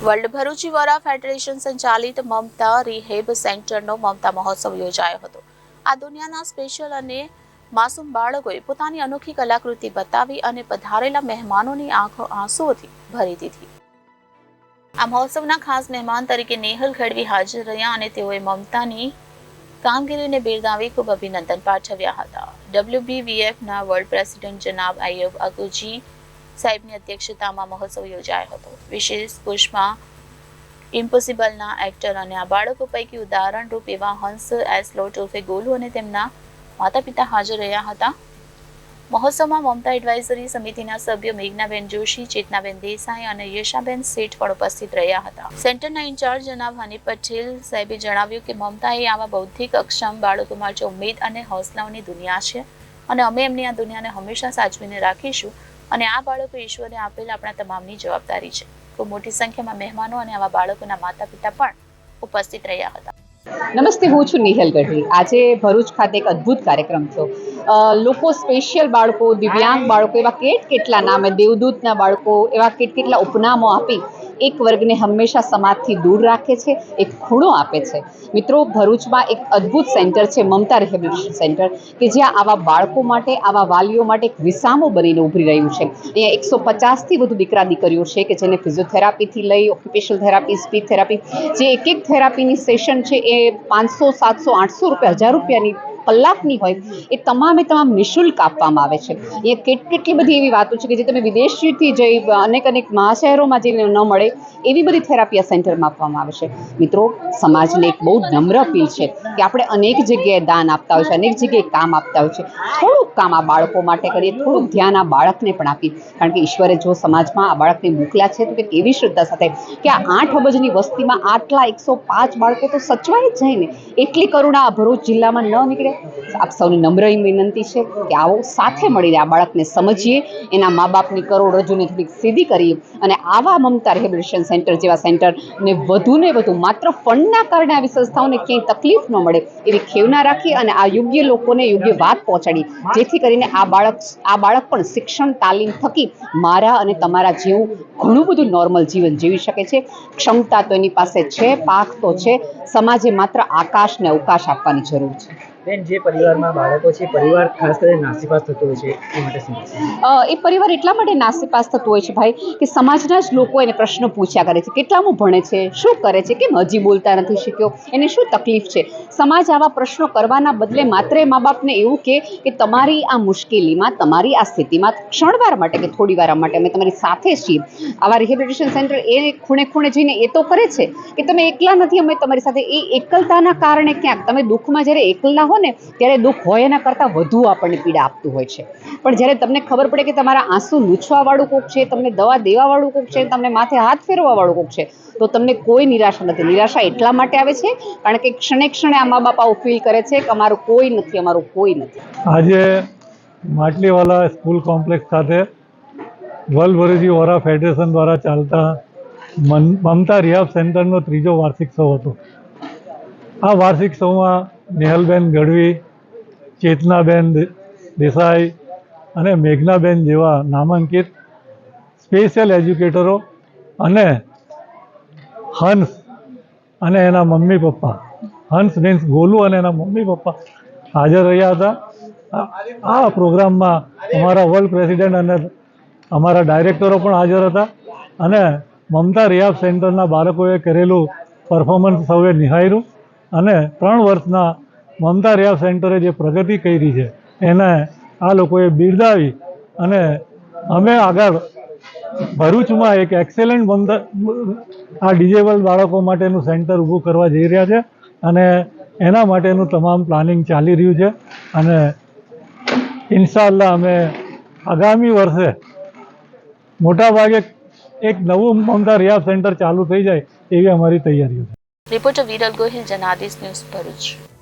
World ભરૂચીવાળા federation સંચાલિત મમતા rehab સેન્ટરનો મમતા મહોત્સવ યોજાયો હતો। આ દુનિયાના સ્પેશિયલ અને માસૂમ બાળકોએ પોતાની અનોખી કલાકૃતિ બતાવી અને પધારેલા મહેમાનોની આંખો આંસુઓથી ભરી દીધી। આ મહોત્સવના ખાસ મહેમાન તરીકે નેહલ ગઢવી હાજર રહ્યા અને તેઓએ મમતાની કામગીરીને બિરદાવી ખૂબ અભિનંદન પાઠવ્યા હતા। WBVFના વર્લ્ડ પ્રેસિડેન્ટ જનાબ અય્યબ અકુજી સાહેબની અધ્યક્ષતામાં મહોત્સવ યોજાયો હતો। વિશેષ પુષ્પમાં ઇમ્પોસિબલના એક્ટર અને આ બાળકો પૈકી ઉદાહરણરૂપ એવા હંસ એસ લોટ ઉર્ફે ગોલુ અને તેમના માતા પિતા હાજર રહ્યા હતા। મહોત્સવમાં મમતા એડવાઇઝરી સમિતિના સભ્યો મેઘનાબેન જોશી, ચેતનાબેન દેસાઈ અને યશાબેન શેઠ પણ ઉપસ્થિત રહ્યા હતા। સેન્ટરના ઇન્ચાર્જ જનાબ હની પટેલ સાહેબે જણાવ્યું કે મમતા એ આવા બૌદ્ધિક અક્ષમ બાળકો માટે ઉમેદ અને હૌસલાઓની દુનિયા છે અને અમે એમની આ દુનિયાને હંમેશા સાચવીને રાખીશું અને આ બાળકો ઈશ્વરે આપેલ આપણા તમામની જવાબદારી છે। ખૂબ મોટી સંખ્યામાં મહેમાનો અને આવા બાળકોના માતા પિતા પણ ઉપસ્થિત રહ્યા હતા। નમસ્તે, હું છું નેહલ ગઢવી। આજે ભરૂચ ખાતે એક અદ્ભુત કાર્યક્રમ થયો। લોકો સ્પેશિયલ બાળકો, દિવ્યાંગ બાળકો, એવા કેટલા નામે, દેવદૂતના બાળકો, એવા કેટલા ઉપનામો આપી એક વર્ગને હંમેશા સમાજથી દૂર રાખે છે, એક ખૂણો આપે છે। મિત્રો, ભરૂચમાં એક અદ્ભુત સેન્ટર છે મમતા રિહેબિલિટેશન સેન્ટર, કે જ્યાં આવા બાળકો માટે, આવા વાલીઓ માટે એક વિસામો બનીને ઉભરી રહ્યું છે। અહીંયા 150થી વધુ દીકરા દીકરીઓ છે કે જેને ફિઝિયોથેરાપીથી લઈ ઓક્યુપેશનલ થેરાપી, સ્પીચ થેરાપી, જે એક થેરાપીની સેશન છે એ 500, 700, 800 રૂપિયા, 1000 રૂપિયાની કલાકની હોય, એ તમામ નિઃશુલ્ક આપવામાં આવે છે। એ કેટલી બધી એવી વાતો છે કે જે તમે વિદેશથી જઈ અનેક મહાશહેરોમાં જઈને ન મળે એવી બધી થેરાપી આ સેન્ટરમાં આપવામાં આવે છે। મિત્રો, સમાજને એક બહુ નમ્ર અપીલ છે કે આપણે અનેક જગ્યાએ દાન આપતા હોય છે, અનેક જગ્યાએ કામ આપતા હોય છે, થોડુંક કામ આ બાળકો માટે કરીએ, થોડુંક ધ્યાન આ બાળકને પણ આપીએ, કારણ કે ઈશ્વરે જો સમાજમાં આ બાળકને મોકલ્યા છે તો કે એવી શ્રદ્ધા સાથે કે આ 8 અબજની વસ્તીમાં આટલા 105 બાળકો તો સચવાઈ જ જાય ને, એટલી કરુણા આ ભરૂચ જિલ્લામાં ન નીકળે। આપ સૌની નમ્ર વિનંતી છે કે આવો સાથે મળીને આ બાળકને સમજીએ, એના મા બાપની કરોડરજ્જુને થોડીક સીધી કરીએ અને આવા મમતા રિહેબિલિટેશન સેન્ટર જેવા સેન્ટરને વધુને વધુ માત્ર ફંડના કારણે આવી સંસ્થાઓને ક્યાંય તકલીફ ન મળે એવી ખેવના રાખી અને આ યોગ્ય લોકોને યોગ્ય વાત પહોંચાડી, જેથી કરીને આ બાળક પણ શિક્ષણ તાલીમ થકી મારા અને તમારા જેવું ઘણું બધું નોર્મલ જીવન જીવી શકે છે। ક્ષમતા તો એની પાસે છે, પાક તો છે, સમાજે માત્ર આકાશ ને અવકાશ આપવાની જરૂર છે। બેન, જે પરિવારમાં બાળકો છે, પરિવાર ખાસ કરીને નાસીપાસ થતો હોય છે, એ માટે શું? એ પરિવાર એટલા માટે નાસીપાસ થતો હોય છે ભાઈ, કે સમાજના જ લોકો એને પ્રશ્ન પૂછ્યા કરે છે, કેટલામું ભણે છે, શું કરે છે, કેમ હજી બોલતા નથી શીખ્યો, એને શું તકલીફ છે। સમાજ આવા પ્રશ્નો કરવાના બદલે માત્ર એ મા બાપને એવું કે તમારી આ મુશ્કેલીમાં, તમારી આ સ્થિતિમાં ક્ષણવાર માટે કે થોડી વાર માટે અમે તમારી સાથે છીએ। આવા રિહેબિલિટેશન સેન્ટર એ ખૂણે ખૂણે જઈને એ તો કરે છે કે તમે એકલા નથી, અમે તમારી સાથે। એ એકલતાના કારણે ક્યાંક તમે દુઃખમાં જ્યારે એકલા હો ને ત્યારે દુઃખ હોય એના કરતાં વધુ આપણને પીડા આપતું હોય છે, પણ જ્યારે તમને ખબર પડે કે તમારા આંસુ લૂછવાવાળું કોક છે, તમને દવા દેવાવાળું કોક છે, તમને માથે હાથ ફેરવાવાળું કોક છે, તો તમને કોઈ નિરાશા નથી। નિરાશા એટલા માટે આવે છે કારણ કે ક્ષણે ક્ષણે આ મા બાપ આવું ફીલ કરે છે કે અમારું કોઈ નથી, અમારું કોઈ નથી। આજે માટલીવાલા સ્કૂલ કોમ્પ્લેક્સ ખાતે વર્લ્ડ ભરૂચીવાળા ફેડરેશન દ્વારા ચાલતા મમતા રિહાબ સેન્ટરનો 3જો વાર્ષિક શો હતો। આ વાર્ષિક શોમાં નેહલબેન ગઢવી, ચેતનાબેન દેસાઈ અને મેઘનાબેન જેવા નામાંકિત સ્પેશિયલ એજ્યુકેટરો અને હંસ અને એના મમ્મી પપ્પા, હંસ મીન્સ ગોલુ અને એના મમ્મી પપ્પા હાજર રહ્યા હતા। આ પ્રોગ્રામમાં અમારા વર્લ્ડ પ્રેસિડેન્ટ અને અમારા ડાયરેક્ટરો પણ હાજર હતા અને મમતા રિહાબ સેન્ટરના બાળકોએ કરેલું પરફોર્મન્સ સૌએ નિહાળ્યું અને 3 વર્ષના મમતા રિહાબ સેન્ટરે જે પ્રગતિ કરી છે એને આ લોકોએ બિરદાવી અને અમે આગળ ભરૂચમાં એક એક્સેલન્ટ આ ડિઝેબલ બાળકો માટેનું સેન્ટર ઊભું કરવા જઈ રહ્યા છે અને એના માટેનું તમામ પ્લાનિંગ ચાલી રહ્યું છે અને ઇન્શાઅલ્લાહ અમે આગામી વર્ષે મોટાભાગે એક નવું મમતા રિહાબ સેન્ટર ચાલુ થઈ જાય એવી અમારી તૈયારીઓ છે। Reporter Viral Gohil, Janadesh news, Bharuch.